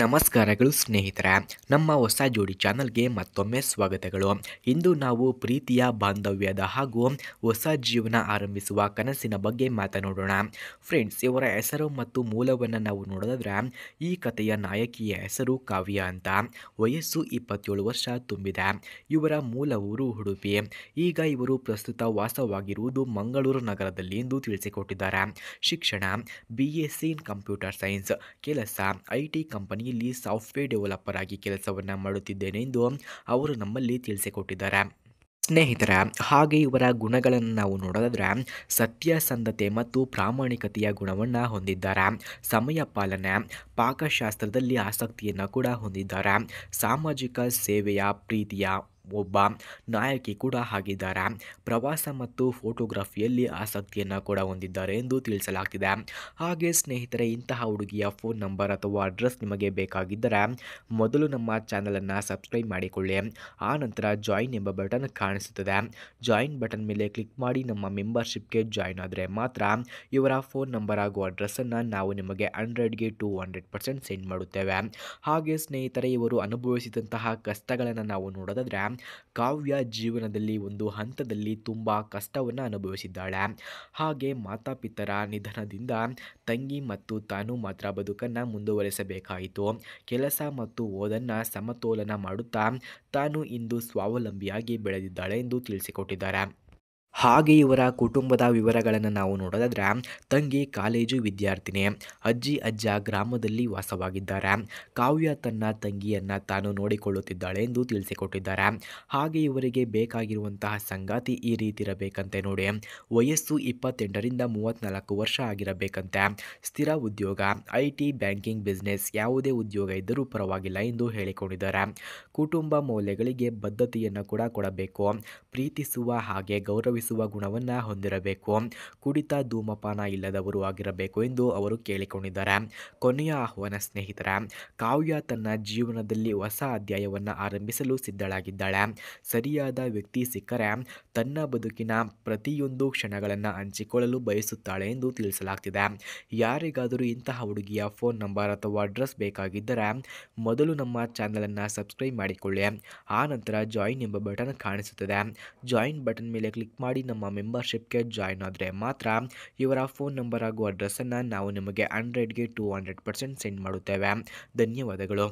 ನಮಸ್ಕಾರಗಳು ಸ್ನೇಹಿತರೆ, ನಮ್ಮ ಹೊಸ ಜೋಡಿ ಚಾನಲ್ಗೆ ಮತ್ತೊಮ್ಮೆ ಸ್ವಾಗತಗಳು. ಇಂದು ನಾವು ಪ್ರೀತಿಯ ಬಾಂಧವ್ಯದ ಹಾಗೂ ಹೊಸ ಜೀವನ ಆರಂಭಿಸುವ ಕನಸಿನ ಬಗ್ಗೆ ಮಾತನಾಡೋಣ. ಫ್ರೆಂಡ್ಸ್, ಇವರ ಹೆಸರು ಮತ್ತು ಮೂಲವನ್ನು ನಾವು ನೋಡೋದಾದ್ರೆ ಈ ಕಥೆಯ ನಾಯಕಿಯ ಹೆಸರು ಕಾವ್ಯ ಅಂತ. ವಯಸ್ಸು 27 ವರ್ಷ ತುಂಬಿದೆ. ಇವರ ಮೂಲ ಊರು ಉಡುಪಿ. ಈಗ ಇವರು ಪ್ರಸ್ತುತ ವಾಸವಾಗಿರುವುದು ಮಂಗಳೂರು ನಗರದಲ್ಲಿ ಎಂದು ತಿಳಿಸಿಕೊಟ್ಟಿದ್ದಾರೆ. ಶಿಕ್ಷಣ BSc ಇನ್ ಕಂಪ್ಯೂಟರ್ ಸೈನ್ಸ್. ಕೆಲಸ IT ಕಂಪನಿಯಲ್ಲಿ ಸಾಫ್ಟ್ವೇರ್ ಡೆವಲಪರ್ ಆಗಿ ಕೆಲಸವನ್ನು ಮಾಡುತ್ತಿದ್ದೇನೆ ಎಂದು ಅವರು ನಮ್ಮಲ್ಲಿ ತಿಳಿಸಿಕೊಟ್ಟಿದ್ದಾರೆ. ಸ್ನೇಹಿತರ, ಹಾಗೆ ಇವರ ಗುಣಗಳನ್ನು ನಾವು ನೋಡೋದಾದ್ರೆ ಸತ್ಯಸಂಧತೆ ಮತ್ತು ಪ್ರಾಮಾಣಿಕತೆಯ ಗುಣವನ್ನು ಹೊಂದಿದ್ದಾರೆ. ಸಮಯ ಪಾಲನೆ, ಪಾಕಶಾಸ್ತ್ರದಲ್ಲಿ ಆಸಕ್ತಿಯನ್ನು ಕೂಡ ಹೊಂದಿದ್ದಾರೆ. ಸಾಮಾಜಿಕ ಸೇವೆಯ ಪ್ರೀತಿಯ ಒಬ್ಬ ನಾಯಕಿ ಕೂಡ ಆಗಿದ್ದಾರೆ. ಪ್ರವಾಸ ಮತ್ತು ಫೋಟೋಗ್ರಫಿಯಲ್ಲಿ ಆಸಕ್ತಿಯನ್ನು ಕೂಡ ಹೊಂದಿದ್ದಾರೆ ಎಂದು ತಿಳಿಸಲಾಗ್ತಿದೆ. ಹಾಗೆ ಸ್ನೇಹಿತರೆ, ಇಂತಹ ಹುಡುಗಿಯ ಫೋನ್ ನಂಬರ್ ಅಥವಾ ಅಡ್ರೆಸ್ ನಿಮಗೆ ಬೇಕಾಗಿದ್ದರೆ ಮೊದಲು ನಮ್ಮ ಚಾನಲನ್ನು ಸಬ್ಸ್ಕ್ರೈಬ್ ಮಾಡಿಕೊಳ್ಳಿ. ಆ ನಂತರ ಜಾಯಿನ್ ಎಂಬ ಬಟನ್ ಕಾಣಿಸುತ್ತದೆ. ಜಾಯಿನ್ ಬಟನ್ ಮೇಲೆ ಕ್ಲಿಕ್ ಮಾಡಿ ನಮ್ಮ ಮೆಂಬರ್ಶಿಪ್ಗೆ ಜಾಯಿನ್ ಆದರೆ ಮಾತ್ರ ಇವರ ಫೋನ್ ನಂಬರ್ ಹಾಗೂ ಅಡ್ರೆಸ್ಸನ್ನು ನಾವು ನಿಮಗೆ 100ಗೆ 200% ಸೆಂಡ್ ಮಾಡುತ್ತೇವೆ. ಹಾಗೆ ಸ್ನೇಹಿತರೆ, ಇವರು ಅನುಭವಿಸಿದಂತಹ ಕಷ್ಟಗಳನ್ನು ನಾವು ನೋಡೋದಾದ್ರೆ ಕಾವ್ಯ ಜೀವನದಲ್ಲಿ ಒಂದು ಹಂತದಲ್ಲಿ ತುಂಬ ಕಷ್ಟವನ್ನು ಅನುಭವಿಸಿದ್ದಾಳೆ. ಹಾಗೆ ಮಾತಾಪಿತರ ನಿಧನದಿಂದ ತಂಗಿ ಮತ್ತು ತಾನು ಮಾತ್ರ ಬದುಕನ್ನು ಮುಂದುವರಿಸಬೇಕಾಯಿತು. ಕೆಲಸ ಮತ್ತು ಓದನ್ನು ಸಮತೋಲನ ಮಾಡುತ್ತಾ ತಾನು ಇಂದು ಸ್ವಾವಲಂಬಿಯಾಗಿ ಬೆಳೆದಿದ್ದಾಳೆ ಎಂದು ತಿಳಿಸಿಕೊಟ್ಟಿದ್ದಾರೆ. ಹಾಗೆ ಇವರ ಕುಟುಂಬದ ವಿವರಗಳನ್ನು ನಾವು ನೋಡೋದಾದ್ರೆ ತಂಗಿ ಕಾಲೇಜು ವಿದ್ಯಾರ್ಥಿನಿ, ಅಜ್ಜಿ ಅಜ್ಜ ಗ್ರಾಮದಲ್ಲಿ ವಾಸವಾಗಿದ್ದಾರೆ. ಕಾವ್ಯ ತನ್ನ ತಂಗಿಯನ್ನು ತಾನು ನೋಡಿಕೊಳ್ಳುತ್ತಿದ್ದಾಳೆ ಎಂದು ತಿಳಿಸಿಕೊಟ್ಟಿದ್ದಾರೆ. ಹಾಗೆ ಇವರಿಗೆ ಬೇಕಾಗಿರುವಂತಹ ಸಂಗಾತಿ ಈ ರೀತಿ ಇರಬೇಕಂತೆ ನೋಡಿ. ವಯಸ್ಸು 28ರಿಂದ 34 ವರ್ಷ ಆಗಿರಬೇಕಂತೆ. ಸ್ಥಿರ ಉದ್ಯೋಗ, IT, ಬ್ಯಾಂಕಿಂಗ್, ಬಿಸ್ನೆಸ್ ಯಾವುದೇ ಉದ್ಯೋಗ ಇದ್ದರೂ ಪರವಾಗಿಲ್ಲ ಎಂದು ಹೇಳಿಕೊಂಡಿದ್ದಾರೆ. ಕುಟುಂಬ ಮೌಲ್ಯಗಳಿಗೆ ಬದ್ಧತೆಯನ್ನು ಕೂಡ ಕೊಡಬೇಕು. ಪ್ರೀತಿಸುವ ಹಾಗೆ ಗೌರವಿಸುವ ಗುಣವನ್ನು ಹೊಂದಿರಬೇಕು. ಕುಡಿತ ಧೂಮಪಾನ ಇಲ್ಲದವರು ಆಗಿರಬೇಕು ಎಂದು ಅವರು ಕೇಳಿಕೊಂಡಿದ್ದಾರೆ. ಕೊನೆಯ ಆಹ್ವಾನ ಸ್ನೇಹಿತರ, ಕಾವ್ಯ ತನ್ನ ಜೀವನದಲ್ಲಿ ಹೊಸ ಅಧ್ಯಾಯವನ್ನು ಆರಂಭಿಸಲು ಸಿದ್ಧಳಾಗಿದ್ದಾಳೆ. ಸರಿಯಾದ ವ್ಯಕ್ತಿ ಸಿಕ್ಕರೆ ತನ್ನ ಬದುಕಿನ ಪ್ರತಿಯೊಂದು ಕ್ಷಣಗಳನ್ನು ಹಂಚಿಕೊಳ್ಳಲು ಬಯಸುತ್ತಾಳೆ ಎಂದು ತಿಳಿಸಲಾಗ್ತಿದೆ. ಯಾರಿಗಾದರೂ ಇಂತಹ ಹುಡುಗಿಯ ಫೋನ್ ನಂಬರ್ ಅಥವಾ ಅಡ್ರೆಸ್ ಬೇಕಾಗಿದ್ದರೆ ಮೊದಲು ನಮ್ಮ ಚಾನಲನ್ನು ಸಬ್ಸ್ಕ್ರೈಬ್ ಮಾಡಿಕೊಳ್ಳಿ. ಆ ನಂತರ ಜಾಯಿನ್ ಎಂಬ ಬಟನ್ ಕಾಣಿಸುತ್ತದೆ. ಜಾಯಿನ್ ಬಟನ್ ಮೇಲೆ ಕ್ಲಿಕ್ ಮಾಡಿ ನಮ್ಮ ಮೆಂಬರ್ಶಿಪ್ಗೆ ಜಾಯಿನ್ ಆದರೆ ಮಾತ್ರ ಇವರ ಫೋನ್ ನಂಬರ್ ಹಾಗೂ ಅಡ್ರೆಸ್ಸನ್ನು ನಾವು ನಿಮಗೆ 100ಗೆ 200% ಸೆಂಡ್ ಮಾಡುತ್ತೇವೆ. ಧನ್ಯವಾದಗಳು.